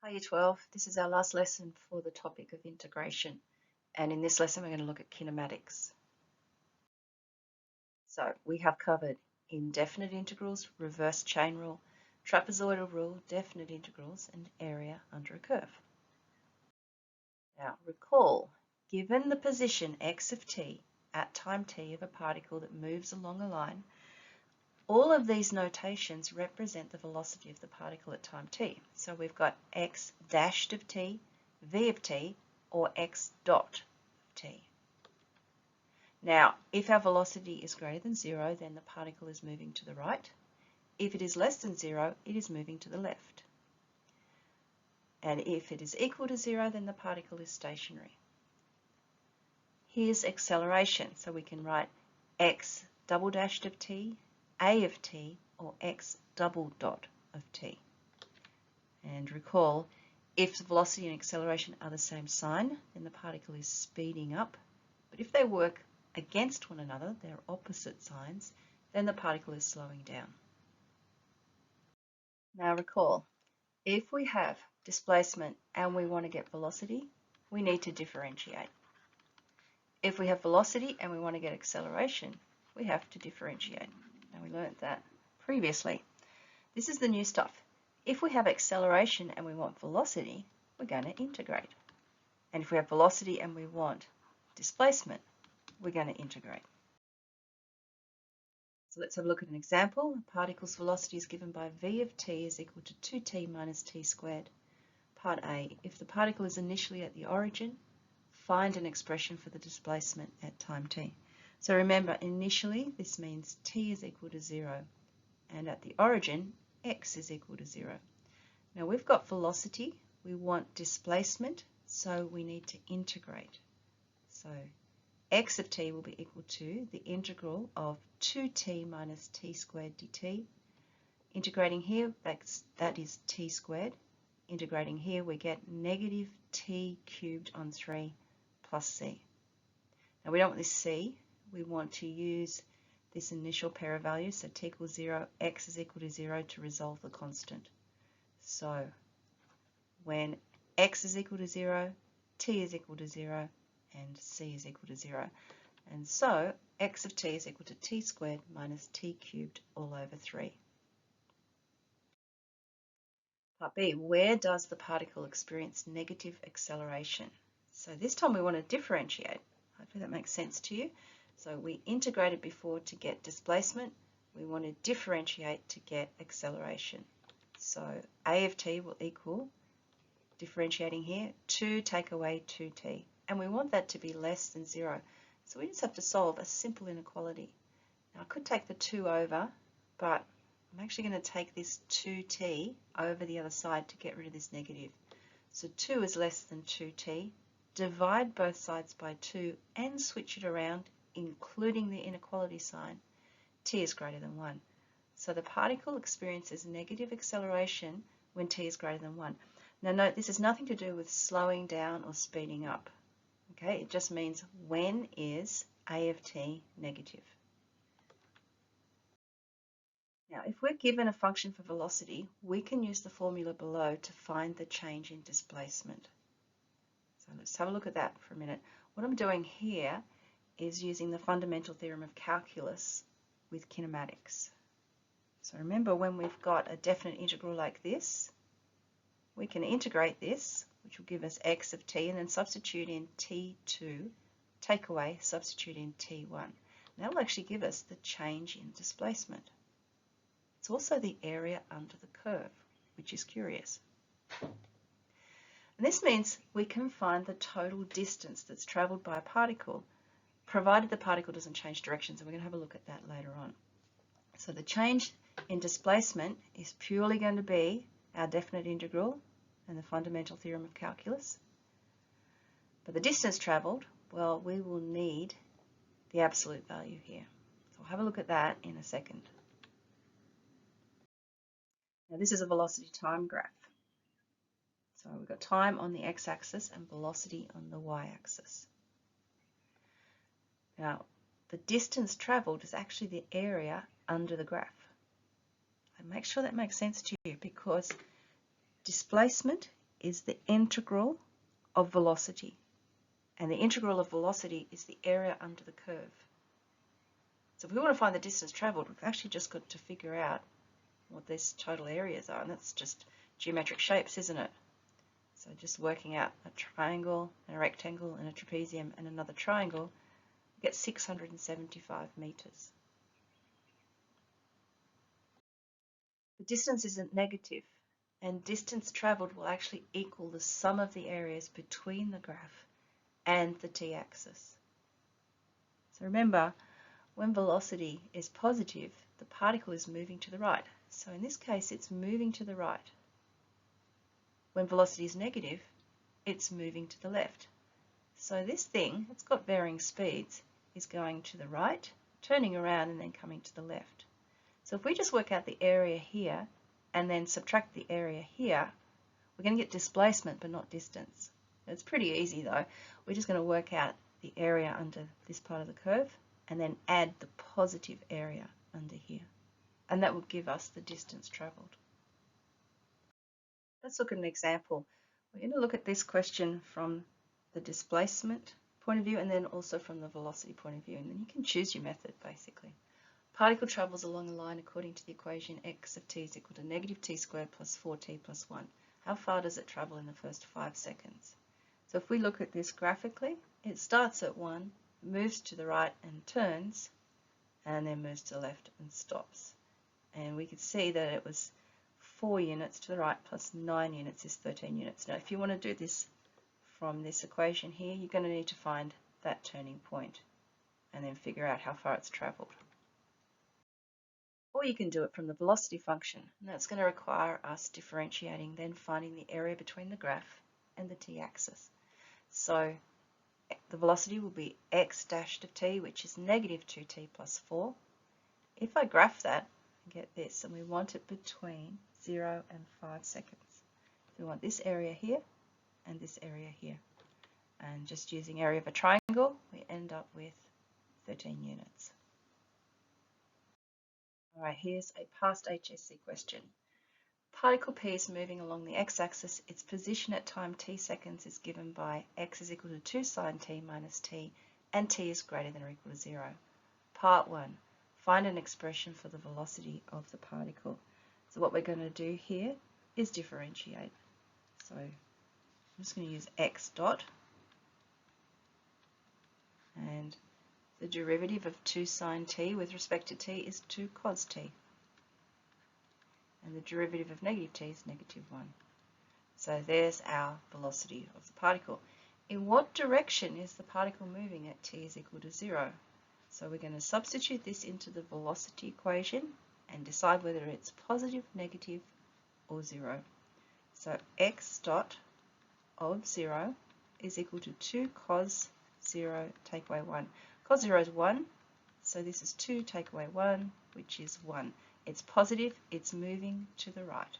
Hi Year 12, this is our last lesson for the topic of integration, and in this lesson we're going to look at kinematics. So we have covered indefinite integrals, reverse chain rule, trapezoidal rule, definite integrals, and area under a curve. Now recall, given the position x of t at time t of a particle that moves along a line, all of these notations represent the velocity of the particle at time t. So we've got x dashed of t, v of t, or x dot of t. Now, if our velocity is greater than 0, then the particle is moving to the right. If it is less than 0, it is moving to the left. And if it is equal to 0, then the particle is stationary. Here's acceleration, so we can write x double dashed of t, a of t, or x double dot of t. And recall, if the velocity and acceleration are the same sign, then the particle is speeding up. But if they work against one another, they're opposite signs, then the particle is slowing down. Now recall, if we have displacement and we want to get velocity, we need to differentiate. If we have velocity and we want to get acceleration, we have to differentiate. And we learned that previously. This is the new stuff. If we have acceleration and we want velocity, we're going to integrate. And if we have velocity and we want displacement, we're going to integrate. So let's have a look at an example. A particle's velocity is given by v of t is equal to 2t minus t squared. Part A, if the particle is initially at the origin, find an expression for the displacement at time t. So remember, initially this means t is equal to 0, and at the origin x is equal to 0. Now we've got velocity, we want displacement, so we need to integrate. So x of t will be equal to the integral of 2t minus t squared dt. Integrating here, that is t squared. Integrating here, we get negative t cubed on 3 plus c. Now we don't want this c, we want to use this initial pair of values, so t equals 0, x is equal to 0 to resolve the constant. So when x is equal to 0, t is equal to 0, and c is equal to 0. And so x of t is equal to t squared minus t cubed all over 3. Part B, where does the particle experience negative acceleration? So this time we want to differentiate. Hopefully that makes sense to you. So we integrated before to get displacement. We want to differentiate to get acceleration. So a of t will equal, differentiating here, 2 take away 2t. And we want that to be less than 0. So we just have to solve a simple inequality. Now I could take the 2 over, but I'm actually going to take this 2t over the other side to get rid of this negative. So 2 is less than 2t. Divide both sides by 2 and switch it around, including the inequality sign. T is greater than 1. So the particle experiences negative acceleration when t is greater than 1. Now note, this has nothing to do with slowing down or speeding up. Okay, it just means when is a of t negative. Now, if we're given a function for velocity, we can use the formula below to find the change in displacement. So let's have a look at that for a minute. What I'm doing here is using the fundamental theorem of calculus with kinematics. So remember, when we've got a definite integral like this, we can integrate this, which will give us x of t, and then substitute in t2, take away, substitute in t1. And that will actually give us the change in displacement. It's also the area under the curve, which is curious. And this means we can find the total distance that's travelled by a particle, provided the particle doesn't change directions, and we're going to have a look at that later on. So the change in displacement is purely going to be our definite integral and the fundamental theorem of calculus. But the distance travelled, well, we will need the absolute value here. So we'll have a look at that in a second. Now this is a velocity time graph. So we've got time on the x-axis and velocity on the y-axis. Now the distance travelled is actually the area under the graph. And make sure that makes sense to you, because displacement is the integral of velocity. And the integral of velocity is the area under the curve. So if we want to find the distance travelled, we've actually just got to figure out what these total areas are. And that's just geometric shapes, isn't it? So just working out a triangle, and a rectangle, and a trapezium, and another triangle, we get 675 meters. The distance isn't negative, and distance travelled will actually equal the sum of the areas between the graph and the t-axis. So remember, when velocity is positive, the particle is moving to the right. So in this case, it's moving to the right. When velocity is negative, it's moving to the left. So this thing, it's got varying speeds, is going to the right, turning around and then coming to the left. So if we just work out the area here and then subtract the area here, we're going to get displacement but not distance. It's pretty easy though. We're just going to work out the area under this part of the curve and then add the positive area under here. And that will give us the distance travelled. Let's look at an example. We're going to look at this question from the displacement point of view and then also from the velocity point of view. And then you can choose your method basically. Particle travels along a line according to the equation x of t is equal to negative t squared plus 4t plus 1. How far does it travel in the first 5 seconds? So if we look at this graphically, it starts at 1, moves to the right and turns, and then moves to the left and stops. And we could see that it was 4 units to the right plus 9 units is 13 units. Now if you want to do this from this equation here, you're going to need to find that turning point and then figure out how far it's travelled. Or you can do it from the velocity function, and that's going to require us differentiating, then finding the area between the graph and the t-axis. So the velocity will be x dashed of t, which is negative 2t plus 4. If I graph that, I get this, and we want it between 0 and 5 seconds. So we want this area here and this area here. And just using area of a triangle, we end up with 13 units. Alright, here's a past HSC question. Particle P is moving along the x-axis. Its position at time t seconds is given by x is equal to 2 sine t minus t, and t is greater than or equal to 0. Part 1. Find an expression for the velocity of the particle. So what we're going to do here is differentiate. So I'm just going to use x dot, and the derivative of 2 sine t with respect to t is 2 cos t. And the derivative of negative t is negative 1. So there's our velocity of the particle. In what direction is the particle moving at t is equal to 0? So we're going to substitute this into the velocity equation and decide whether it's positive, negative, or 0. So x dot of 0 is equal to 2 cos 0 take away 1. Cos 0 is 1, so this is 2 take away 1, which is 1. It's positive, it's moving to the right.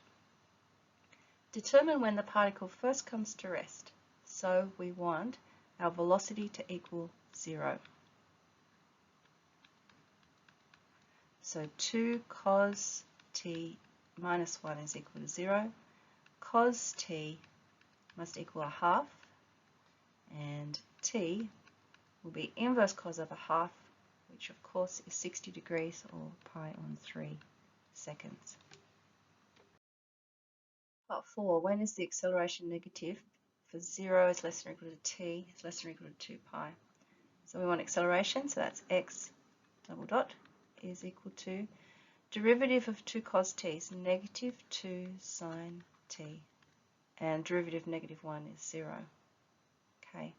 Determine when the particle first comes to rest. So we want our velocity to equal 0. So 2 cos t minus 1 is equal to 0. Cos t must equal a half, and t will be inverse cos of a half, which of course is 60 degrees or pi on 3 seconds. Part 4, when is the acceleration negative for 0 is less than or equal to t is less than or equal to 2 pi? So we want acceleration, so that's x double dot is equal to derivative of 2 cos t is negative 2 sine t, and derivative of negative 1 is 0. Okay.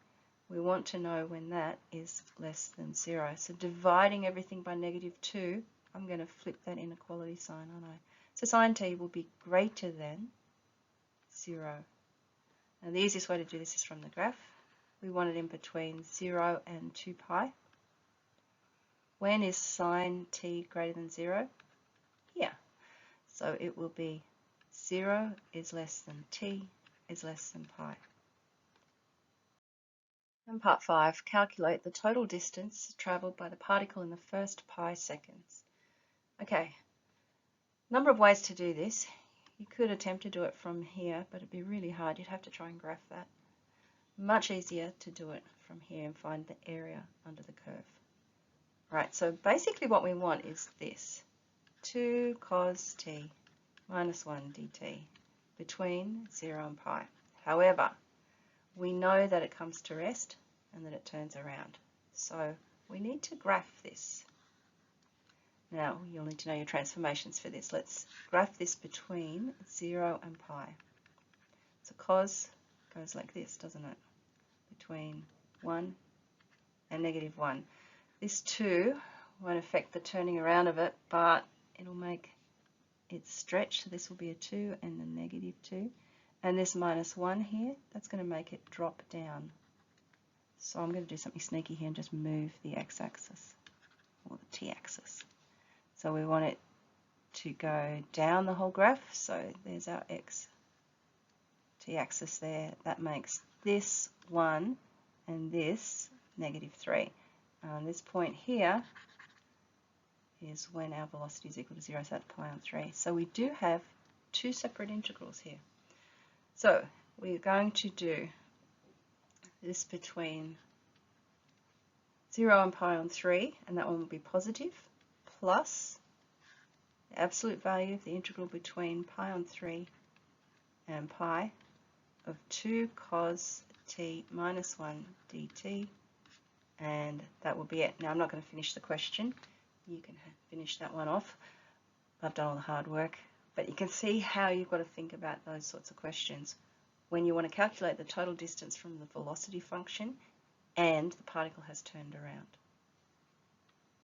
We want to know when that is less than 0. So dividing everything by negative 2, I'm going to flip that inequality sign, aren't I? So sine t will be greater than 0. Now the easiest way to do this is from the graph. We want it in between 0 and 2 pi. When is sine t greater than 0? Here. So it will be 0 is less than t is less than pi. And part 5, calculate the total distance travelled by the particle in the first pi seconds. Okay, number of ways to do this. You could attempt to do it from here, but it'd be really hard. You'd have to try and graph that. Much easier to do it from here and find the area under the curve. Right, so basically what we want is this. 2 cos t minus 1 dt between 0 and pi. However, we know that it comes to rest and that it turns around. So we need to graph this. Now, you'll need to know your transformations for this. Let's graph this between 0 and pi. So cos goes like this, doesn't it? Between 1 and negative 1. This 2 won't affect the turning around of it, but it'll make it stretch. So this will be a 2 and a negative 2. And this minus 1 here, that's going to make it drop down. So I'm going to do something sneaky here and just move the x-axis, or the t-axis. So we want it to go down the whole graph. So there's our x t-axis there. That makes this 1 and this negative 3. This point here is when our velocity is equal to 0, so that's pi on 3. So we do have two separate integrals here. So we're going to do this between 0 and pi on 3, and that one will be positive, plus the absolute value of the integral between pi on 3 and pi of 2 cos t minus 1 dt, and that will be it. Now I'm not going to finish the question. You can finish that one off. I've done all the hard work, but you can see how you've got to think about those sorts of questions when you want to calculate the total distance from the velocity function and the particle has turned around.